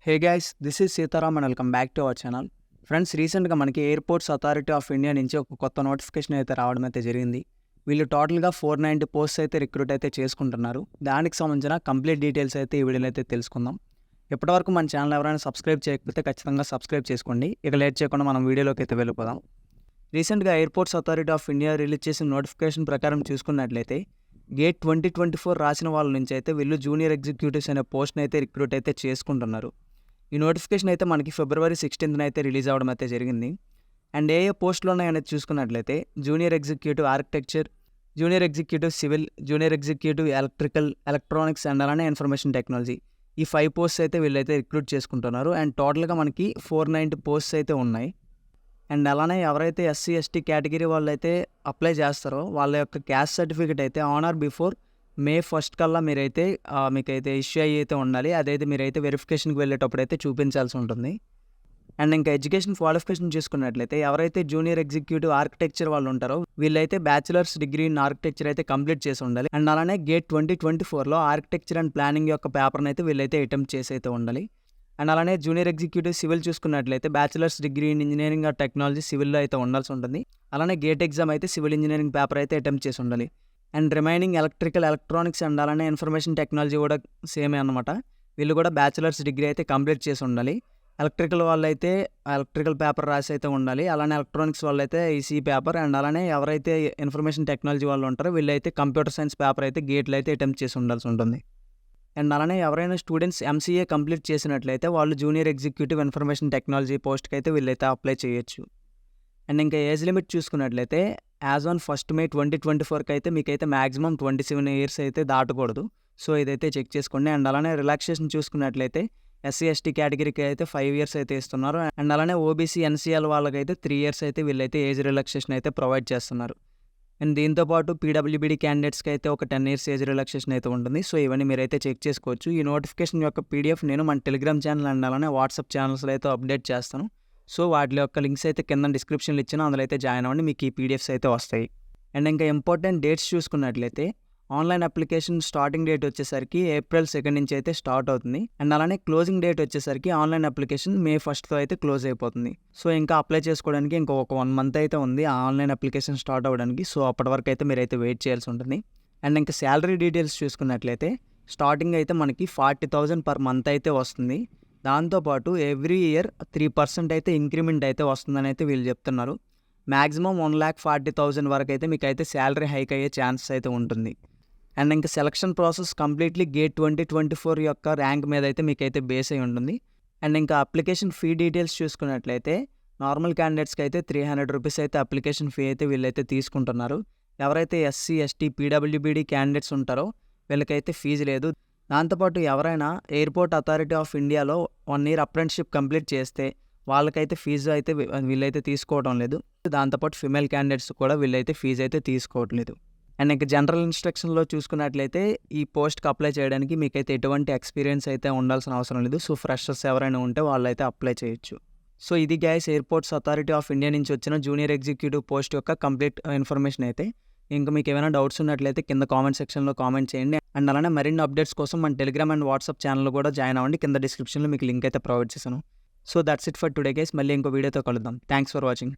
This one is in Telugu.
Hey guys, this is Sitaram and welcome back to our channel. Friends, రీసెంట్గా మనకి ఎయిర్పోర్ట్స్ అథారిటీ ఆఫ్ ఇండియా నుంచి ఒక కొత్త నోటిఫికేషన్ అయితే రావడం అయితే జరిగింది. వీళ్ళు టోటల్గా 490 పోస్ట్స్ అయితే రిక్రూట్ అయితే చేసుకుంటున్నారు. దానికి సంబంధించిన కంప్లీట్ డీటెయిల్స్ అయితే ఈ వీడియోలో అయితే తెలుసుకుందాం. ఇప్పటివరకు మన ఛానల్ ఎవరైనా సబ్స్క్రైబ్ చేయకపోతే ఖచ్చితంగా సబ్స్క్రైబ్ చేసుకోండి. ఇక లేట్ చేయకుండా మనం వీడియోలోకి అయితే వెళ్ళిపోదాం. రీసెంట్గా airports authority of India release చేసిన నోటిఫికేషన్ ప్రకారం చూసుకున్నట్లయితే గేట్ 2024 రాసిన వాళ్ళ నుంచి అయితే వీళ్ళు జూనియర్ ఎగ్జిక్యూటివ్స్ అనే పోస్ట్ని అయితే రిక్రూట్ అయితే చేసుకుంటున్నారు. ఈ నోటిఫికేషన్ అయితే మనకి February 16th అయితే రిలీజ్ అవ్వడం అయితే జరిగింది. అండ్ ఏ పోస్టులు ఉన్నాయనేది చూసుకున్నట్లయితే junior executive architecture, junior executive civil, junior executive electrical, electronics and అలానే ఇన్ఫర్మేషన్ టెక్నాలజీ, ఈ 5 పోస్ట్స్ అయితే వీళ్ళైతే రిక్రూట్ చేసుకుంటున్నారు. అండ్ టోటల్గా మనకి 490 పోస్ట్స్ అయితే ఉన్నాయి. అండ్ అలానే ఎవరైతే ఎస్సీ ఎస్టీ కేటగిరీ వాళ్ళు అయితే అప్లై చేస్తారో వాళ్ళ యొక్క క్యాస్ట్ సర్టిఫికేట్ అయితే on are before May 1st కల్లా మీరైతే మీకైతే ఇష్యూ అయ్యి అయితే ఉండాలి. అదైతే మీరైతే వెరిఫికేషన్కి వెళ్ళేటప్పుడు అయితే చూపించాల్సి ఉంటుంది. అండ్ ఇంకా ఎడ్యుకేషన్ క్వాలిఫికేషన్ చూసుకున్నట్లయితే ఎవరైతే జూనియర్ ఎగ్జిక్యూటివ్ ఆర్కిటెక్చర్ వాళ్ళు ఉంటారో వీళ్ళైతే బ్యాచిలర్స్ డిగ్రీ ఇన్ ఆర్కిటెక్చర్ అయితే కంప్లీట్ చేసి ఉండాలి. అండ్ అలానే గేట్ 2024లో ఆర్కిటెక్చర్ అండ్ ప్లానింగ్ యొక్క పేపర్ని అయితే వీళ్ళైతే అటెంప్ట్ చేసి అయితే ఉండాలి. అండ్ అలానే జూనియర్ ఎగ్జిక్యూటివ్ సివిల్ చూసుకున్నట్లయితే bachelor's degree in engineering or technology సివిల్లో అయితే ఉండాల్సి ఉంటుంది. అలానే గేట్ ఎగ్జామ్ అయితే సివిల్ ఇంజనీరింగ్ పేపర్ అయితే అటెంప్ట్ చేసి ఉండాలి. And remaining electrical, electronics and అలానే ఇన్ఫర్మేషన్ టెక్నాలజీ కూడా సేమే అనమాట. వీళ్ళు కూడా బ్యాచిలర్స్ డిగ్రీ అయితే కంప్లీట్ చేసి ఉండాలి. ఎలక్ట్రికల్ వాళ్ళు అయితే ఎలక్ట్రికల్ పేపర్ రాసి అయితే ఉండాలి. అలానే ఎలక్ట్రానిక్స్ వాళ్ళు అయితే ఈసీ పేపర్, అండ్ అలానే ఎవరైతే ఇన్ఫర్మేషన్ టెక్నాలజీ వాళ్ళు ఉంటారో వీళ్ళైతే కంప్యూటర్ సైన్స్ పేపర్ అయితే గేట్లు అయితే అటెంప్ట్ చేసి ఉండాల్సి ఉంటుంది. అండ్ అలానే ఎవరైనా స్టూడెంట్స్ ఎంసీఏ కంప్లీట్ చేసినట్లయితే వాళ్ళు జూనియర్ ఎగ్జిక్యూటివ్ ఇన్ఫర్మేషన్ టెక్నాలజీ పోస్ట్కి అయితే వీళ్ళైతే అప్లై చేయొచ్చు. అండ్ ఇంకా ఏజ్ లిమిట్ చూసుకున్నట్లయితే యాజ్ ఆన్ May 1, 2024 అయితే మీకైతే మ్యాక్సిమం 27 years అయితే దాటకూడదు. సో ఇదైతే చెక్ చేసుకోండి. అండ్ అలానే రిలాక్సేషన్ చూసుకున్నట్లయితే ఎస్సీ ఎస్టీ కేటగిరీకి అయితే 5 years అయితే ఇస్తున్నారు. అండ్ అలానే ఓబీసీ ఎన్సీఎల్ వాళ్ళకైతే 3 years అయితే వీళ్ళైతే ఏజ్ రిలాక్సేషన్ అయితే ప్రొవైడ్ చేస్తున్నారు. అండ్ దీంతోపాటు పీడబ్ల్యూబీడీ క్యాండిడేట్స్కి అయితే ఒక 10 years ఏజ్ రిలాక్సేషన్ అయితే ఉంటుంది. సో ఇవన్నీ మీరైతే చెక్ చేసుకోవచ్చు. ఈ నోటిఫికేషన్ యొక్క పీడిఎఫ్ నేను మన టెలిగ్రామ్ ఛానల్ అండ్ అలానే వాట్సాప్ ఛానల్స్లో అయితే అప్డేట్ చేస్తాను. సో వాటి యొక్క లింక్స్ అయితే కింద డిస్క్రిప్షన్లో ఇచ్చిన అందులో అయితే జాయిన్ అవ్వండి, మీకు ఈ పీడిఎఫ్స్ అయితే వస్తాయి. అండ్ ఇంకా ఇంపార్టెంట్ డేట్స్ చూసుకున్నట్లయితే ఆన్లైన్ అప్లికేషన్ స్టార్టింగ్ డేట్ వచ్చేసరికి April 2 నుంచి అయితే స్టార్ట్ అవుతుంది. అండ్ అలానే క్లోజింగ్ డేట్ వచ్చేసరికి ఆన్లైన్ అప్లికేషన్ May 1st అయితే క్లోజ్ అయిపోతుంది. సో ఇంకా అప్లై చేసుకోవడానికి ఒక 1 month అయితే ఉంది ఆ ఆన్లైన్ అప్లికేషన్ స్టార్ట్ అవ్వడానికి. సో అప్పటి వరకు అయితే మీరైతే వెయిట్ చేయాల్సి ఉంటుంది. అండ్ ఇంకా శాలరీ డీటెయిల్స్ చూసుకున్నట్లయితే స్టార్టింగ్ అయితే మనకి 40,000 per month అయితే వస్తుంది. దాంతోపాటు ఎవ్రీ ఇయర్ 3% అయితే ఇంక్రిమెంట్ అయితే వస్తుందని అయితే వీళ్ళు చెప్తున్నారు. మ్యాక్సిమం 1,40,000 వరకు అయితే మీకు అయితే శాలరీ హైక్ అయ్యే ఛాన్సెస్ అయితే ఉంటుంది. అండ్ ఇంకా సెలక్షన్ ప్రాసెస్ కంప్లీట్లీ గేట్ 2024 యొక్క ర్యాంక్ మీద అయితే మీకైతే బేస్ అయి ఉంటుంది. అండ్ ఇంకా అప్లికేషన్ ఫీ డీటెయిల్స్ చూసుకున్నట్లయితే నార్మల్ క్యాండిడేట్స్కి అయితే 300 rupees అయితే అప్లికేషన్ ఫీ అయితే వీళ్ళైతే తీసుకుంటున్నారు. ఎవరైతే ఎస్సీ ఎస్టీ పీడబ్ల్యూబీడీ క్యాండిడేట్స్ ఉంటారో వీళ్ళకైతే ఫీజు లేదు. దాంతోపాటు ఎవరైనా ఎయిర్పోర్ట్ అథారిటీ ఆఫ్ ఇండియాలో 1 year అప్రెంటిస్షిప్ కంప్లీట్ చేస్తే వాళ్ళకైతే ఫీజు అయితే వీళ్ళైతే తీసుకోవడం లేదు. దాంతోపాటు ఫిమేల్ క్యాండిడేట్స్ కూడా వీళ్ళైతే ఫీజు అయితే తీసుకోవట్లేదు. అండ్ ఇంకా జనరల్ ఇన్స్ట్రక్షన్లో చూసుకున్నట్లయితే ఈ పోస్ట్కి అప్లై చేయడానికి మీకైతే ఎటువంటి ఎక్స్పీరియన్స్ అయితే ఉండాల్సిన అవసరం లేదు. సో ఫ్రెషర్స్ ఎవరైనా ఉంటే వాళ్ళైతే అప్లై చేయొచ్చు. సో ఇది guys airports authority of India నుంచి వచ్చిన జూనియర్ ఎగ్జిక్యూటివ్ పోస్ట్ యొక్క కంప్లీట్ ఇన్ఫర్మేషన్ అయితే. ఇంకా మీకు ఏమైనా డౌట్స్ ఉన్నట్లయితే కింద కామెంట్ సెక్షన్లో కామెంట్ చేయండి. అండ్ అలానే మరిన్ని అప్డేట్స్ కోసం మన టెలిగ్రామ్ అండ్ వాట్సాప్ ఛానల్ కూడా జాయిన్ అవ్వండి. కింద డిస్క్రిప్షన్లో మీకు లింక్ అయితే ప్రొవైడ్ చేశాను. So that's it for today guys. మళ్ళీ ఇంకో వీడియోతో కలుద్దాం. Thanks for watching.